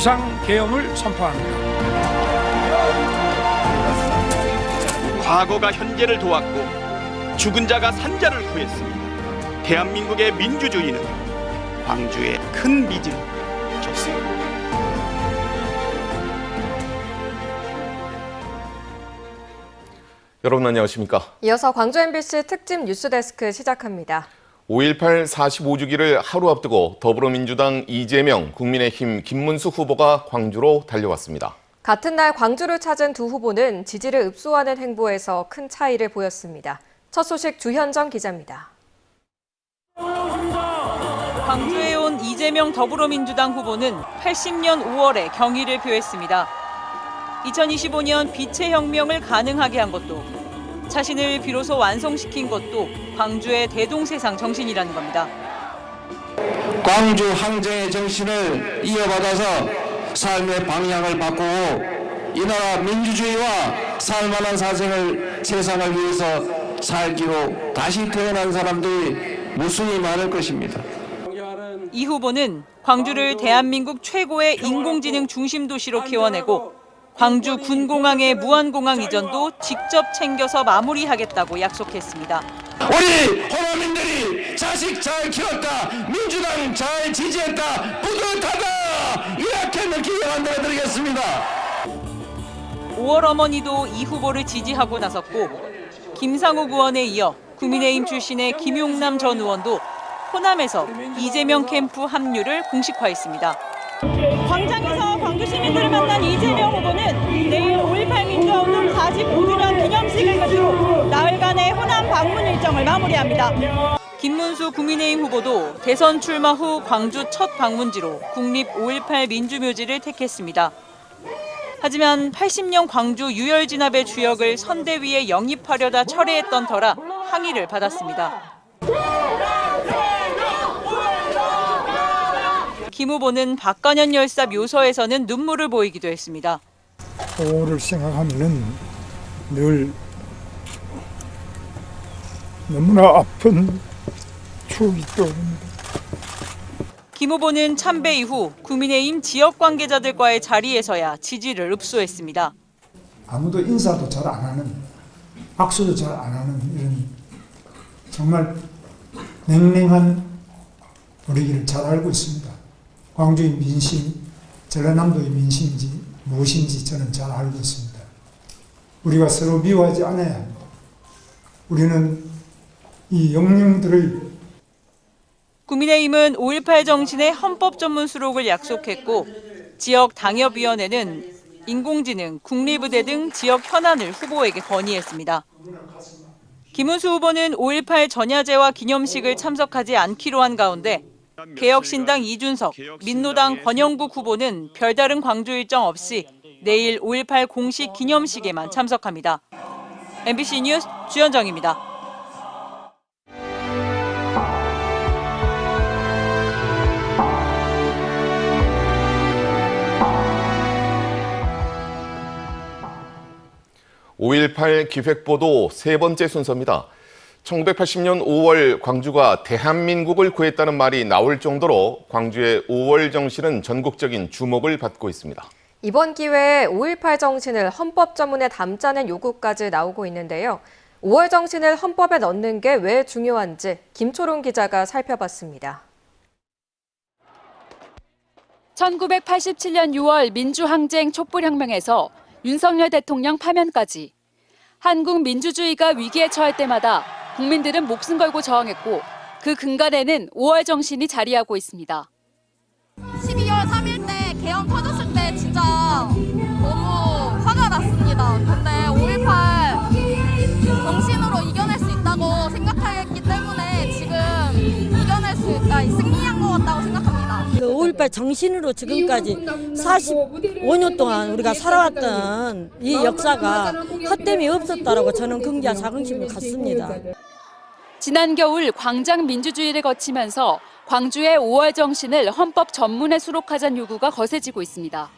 비상계엄을 선포합니다. 과거가 현재를 도왔고 죽은 자가 산 자를 구했습니다. 대한민국의 민주주의는 광주에 큰 빚을 졌습니다. 여러분 안녕하십니까? 이어서 광주 MBC 특집 뉴스데스크 시작합니다. 5.18 45주기를 하루 앞두고 더불어민주당 이재명, 국민의힘 김문수 후보가 광주로 달려왔습니다. 같은 날 광주를 찾은 두 후보는 지지를 읍소하는 행보에서 큰 차이를 보였습니다. 첫 소식 주현정 기자입니다. 광주에 온 이재명 더불어민주당 후보는 80년 5월에 경의를 표했습니다. 2025년 빛의 혁명을 가능하게 한 것도, 자신을 비로소 완성시킨 것도 광주의 대동세상 정신이라는 겁니다. 광주 항쟁의 정신을 이어받아서 삶의 방향을 바꾸고 이 나라 민주주의와 살만한 세상을 위해서 살기로 다시 태어난 사람들이 무수히 많을 것입니다. 이 후보는 광주를 대한민국 최고의 인공지능 중심 도시로 키워내고 광주 군공항의 무한공항 이전도 직접 챙겨서 마무리하겠다고 약속했습니다. 우리 호남민들이 자식 잘 키웠다, 민주당 잘 지지했다, 뿌듯하다, 이렇게 느끼게 만들어드리겠습니다. 5월 어머니도 이 후보를 지지하고 나섰고 김상욱 의원에 이어 국민의힘 출신의 김용남 전 의원도 호남에서 이재명 캠프 합류를 공식화했습니다. 광장에서 광주 시민들을 만난 이재명 후보는 내일 5.18 민주화운동 45주년 기념식을 끝으로 나흘간의 호남 방문 일정을 마무리합니다. 김문수 국민의힘 후보도 대선 출마 후 광주 첫 방문지로 국립 5.18 민주묘지를 택했습니다. 하지만 80년 광주 유혈 진압의 주역을 선대위에 영입하려다 철회했던 터라 항의를 받았습니다. 김 후보는 박관현 열사 묘서에서는 눈물을 보이기도 했습니다. 5월을 생각하면은 늘 너무나 아픈 추억이 떠오릅니다. 김 후보는 참배 이후 국민의힘 지역 관계자들과의 자리에서야 지지를 읍소했습니다. 아무도 인사도 잘 안 하는, 악수도 잘 안 하는 이런 정말 냉랭한 분위기를 잘 알고 있습니다. 광주의 민심, 전라남도의 민심인지 무엇인지 저는 잘 알고 있습니다. 우리가 서로 미워하지 않아야 합니다. 우리는 이 영령들의 국민의힘은 5.18 정신의 헌법 전문 수록을 약속했고 지역 당협위원회는 인공지능, 국립의대 등 지역 현안을 후보에게 건의했습니다. 김문수 후보는 5.18 전야제와 기념식을 참석하지 않기로 한 가운데 개혁신당 이준석, 민노당 권영국 후보는 별다른 광주 일정 없이 내일 5.18 공식 기념식에만 참석합니다. MBC 뉴스 주현정입니다. (5.18) 기획보도 세 번째 순서입니다. 1980년 5월 광주가 대한민국을 구했다는 말이 나올 정도로 광주의 5월 정신은 전국적인 주목을 받고 있습니다. 이번 기회에 5.18 정신을 헌법 전문에 담자는 요구까지 나오고 있는데요. 5월 정신을 헌법에 넣는 게 왜 중요한지 김초롱 기자가 살펴봤습니다. 1987년 6월 민주항쟁 촛불혁명에서 윤석열 대통령 파면까지 한국 민주주의가 위기에 처할 때마다 국민들은 목숨 걸고 저항했고 그 근간에는 5월 정신이 자리하고 있습니다. 12월 3일 때 개헌 터졌을 때 진짜 너무 화가 났습니다. 근데 5.18 정신으로 이겨낼 수 있다고 생각했기 때문에 지금 승리한 것 같다고 생각합니다. 5.18 정신으로 지금까지 45년 동안 우리가 살아왔던 이 역사가 헛됨이 없었다라고 저는 긍지와 자긍심을 갖습니다. 지난 겨울 광장 민주주의를 거치면서 광주의 5월 정신을 헌법 전문에 수록하자는 요구가 거세지고 있습니다.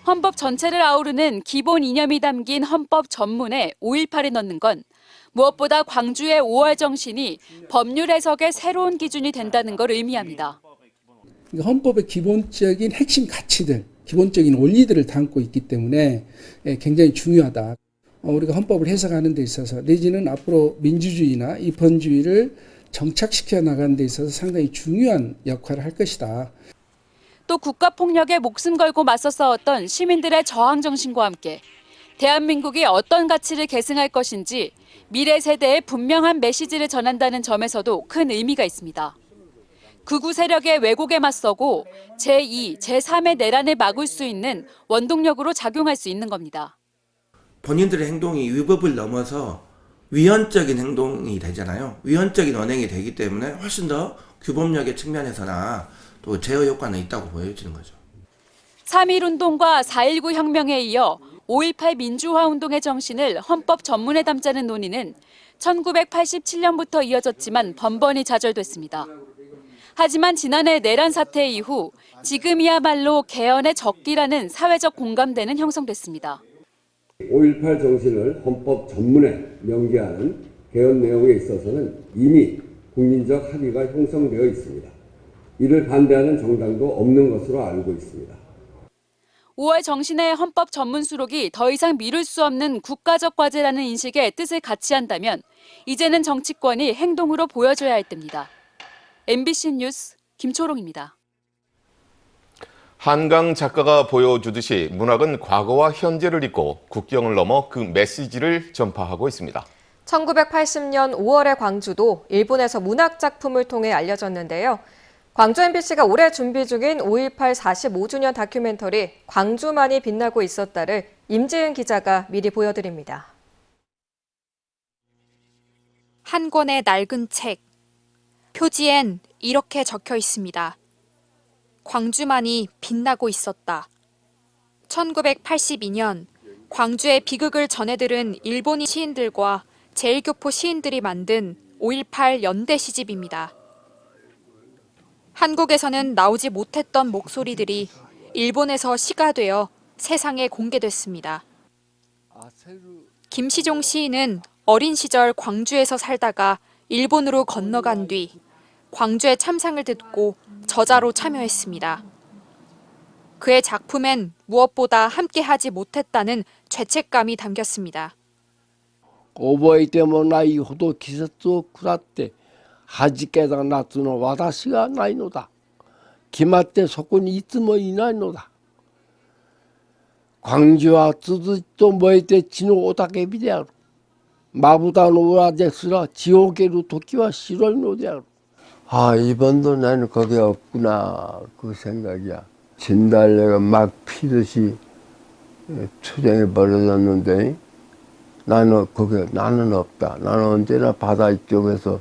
헌법 전체를 아우르는 기본 이념이 담긴 헌법 전문에 5.18을 넣는 건 무엇보다 광주의 5월 정신이 법률 해석의 새로운 기준이 된다는 걸 의미합니다. 헌법의 기본적인 핵심 가치들, 기본적인 원리들을 담고 있기 때문에 굉장히 중요하다. 우리가 헌법을 해석하는 데 있어서 내지는 앞으로 민주주의나 입헌주의를 정착시켜 나가는 데 있어서 상당히 중요한 역할을 할 것이다. 또 국가폭력에 목숨 걸고 맞서 싸웠던 시민들의 저항 정신과 함께 대한민국이 어떤 가치를 계승할 것인지 미래 세대에 분명한 메시지를 전한다는 점에서도 큰 의미가 있습니다. 극우 세력의 왜곡에 맞서고 제2, 제3의 내란을 막을 수 있는 원동력으로 작용할 수 있는 겁니다. 본인들의 행동이 위법을 넘어서 위헌적인 행동이 되잖아요. 위헌적인 언행이 되기 때문에 훨씬 더 규범력의 측면에서나 또 제어 효과는 있다고 보여지는 거죠. 3.1운동과 4.19 혁명에 이어 5.18 민주화 운동의 정신을 헌법 전문에 담자는 논의는 1987년부터 이어졌지만 번번이 좌절됐습니다. 하지만 지난해 내란 사태 이후 지금이야말로 개헌의 적기라는 사회적 공감대는 형성됐습니다. 5.18 정신을 헌법 전문에 명기하는 개헌 내용에 있어서는 이미 국민적 합의가 형성되어 있습니다. 이를 반대하는 정당도 없는 것으로 알고 있습니다. 5월 정신의 헌법 전문 수록이 더 이상 미룰 수 없는 국가적 과제라는 인식의 뜻을 같이 한다면 이제는 정치권이 행동으로 보여줘야 할 때입니다. MBC 뉴스 김초롱입니다. 한강 작가가 보여주듯이 문학은 과거와 현재를 잇고 국경을 넘어 그 메시지를 전파하고 있습니다. 1980년 5월의 광주도 일본에서 문학 작품을 통해 알려졌는데요. 광주 MBC가 올해 준비 중인 5.18 45주년 다큐멘터리 광주만이 빛나고 있었다를 임지은 기자가 미리 보여드립니다. 한 권의 낡은 책. 표지엔 이렇게 적혀 있습니다. 광주만이 빛나고 있었다. 1982년 광주의 비극을 전해들은 일본인 시인들과 제일교포 시인들이 만든 5.18 연대 시집입니다. 한국에서는 나오지 못했던 목소리들이 일본에서 시가 되어 세상에 공개됐습니다. 김시종 시인은 어린 시절 광주에서 살다가 일본으로 건너간 뒤 광주의 참상을 듣고 저자로 참여했습니다. 그의 작품엔 무엇보다 함께하지 못했다는 죄책감이 담겼습니다. 覚えてもないほど季節を食らって弾けた夏の私がないのだ。決まってそこにいつもいないのだ。광주はつづじと燃えて血の雄たけびである。まぶたの裏ですら血を受ける時は白いのである。아, 이번도 나는 거기 없구나 그 생각이야. 진달래가 막 피듯이 투쟁이 벌어졌는데 나는 없다. 나는 언제나 바다 이쪽에서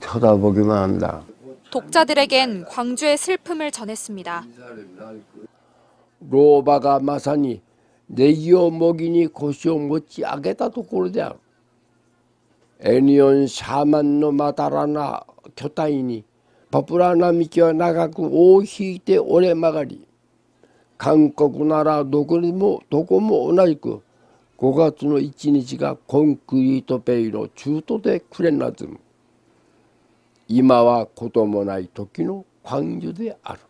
쳐다보기만 한다. 독자들에겐 광주의 슬픔을 전했습니다. 로바가 마사니 내기오 먹이니 고시오 못지 아게다 도코르데 애니온 샤만노 마다라나 교타이니 바쁘라나 미키와 나가고 오히때 오래 마가리 한국 나라 도코모 오나이고 5月の1日がコンクリートベイの中途でくれなずむ。今は子供ない時の광주である。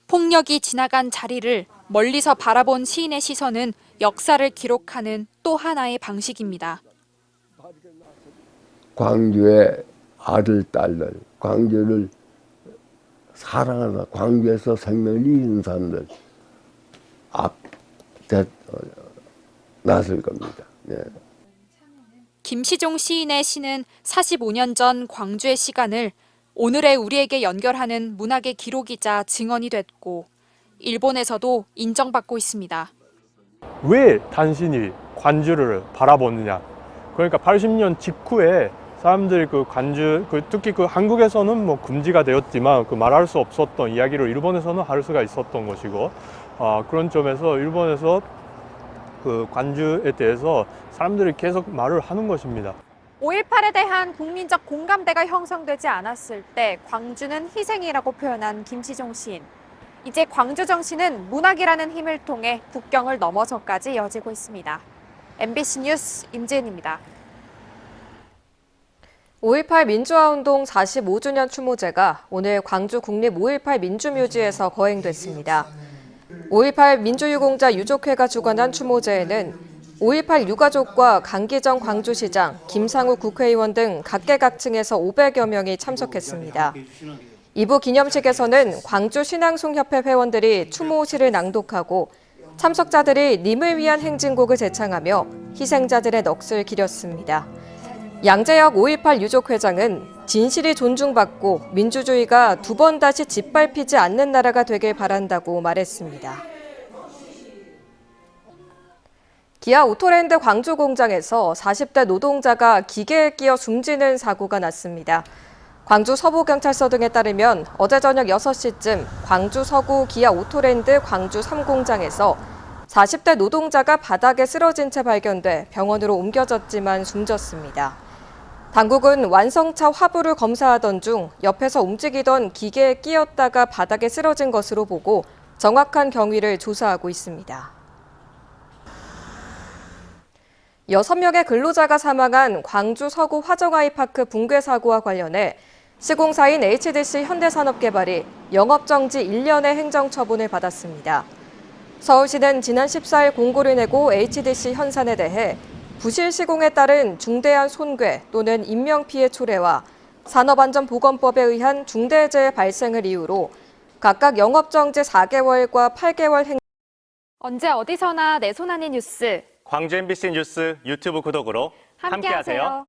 폭력이 지나간 자리를 멀리서 바라본 시인의 시선은 역사를 기록하는 또 하나의 방식입니다. 광주의 아들, 딸들, 광주를 사랑하는 광주에서 생명을 잃은 사람들 나설 겁니다. 네. 김시종 시인의 시는 45년 전 광주의 시간을 오늘의 우리에게 연결하는 문학의 기록이자 증언이 됐고 일본에서도 인정받고 있습니다. 왜 당신이 광주를 바라보느냐? 그러니까 80년 직후에 사람들이 그 광주, 특히 그 한국에서는 뭐 금지가 되었지만 그 말할 수 없었던 이야기를 일본에서는 할 수가 있었던 것이고 그런 점에서 일본에서 그 광주에 대해서 사람들이 계속 말을 하는 것입니다. 5.18에 대한 국민적 공감대가 형성되지 않았을 때 광주는 희생이라고 표현한 김시종 시인. 이제 광주 정신은 문학이라는 힘을 통해 국경을 넘어서까지 이어지고 있습니다. MBC 뉴스 임지은입니다. 5.18 민주화운동 45주년 추모제가 오늘 광주 국립 5.18 민주묘지에서 거행됐습니다. 5.18 민주유공자 유족회가 주관한 추모제에는 5.18 유가족과 강기정 광주시장, 김상우 국회의원 등 각계각층에서 500여 명이 참석했습니다. 2부 기념식에서는 광주신앙송협회 회원들이 추모시를 낭독하고 참석자들이 님을 위한 행진곡을 제창하며 희생자들의 넋을 기렸습니다. 양재혁 5.18 유족회장은 진실이 존중받고 민주주의가 두 번 다시 짓밟히지 않는 나라가 되길 바란다고 말했습니다. 기아 오토랜드 광주 공장에서 40대 노동자가 기계에 끼어 숨지는 사고가 났습니다. 광주 서부경찰서 등에 따르면 어제 저녁 6시쯤 광주 서구 기아 오토랜드 광주 3공장에서 40대 노동자가 바닥에 쓰러진 채 발견돼 병원으로 옮겨졌지만 숨졌습니다. 당국은 완성차 화부를 검사하던 중 옆에서 움직이던 기계에 끼었다가 바닥에 쓰러진 것으로 보고 정확한 경위를 조사하고 있습니다. 6명의 근로자가 사망한 광주 서구 화정아이파크 붕괴 사고와 관련해 시공사인 HDC 현대산업개발이 영업정지 1년의 행정처분을 받았습니다. 서울시는 지난 14일 공고를 내고 HDC 현산에 대해 부실 시공에 따른 중대한 손괴 또는 인명피해 초래와 산업안전보건법에 의한 중대재해 발생을 이유로 각각 영업정지 4개월과 8개월 언제 어디서나 내 손 안의 뉴스. 광주 MBC 뉴스 유튜브 구독으로 함께하세요.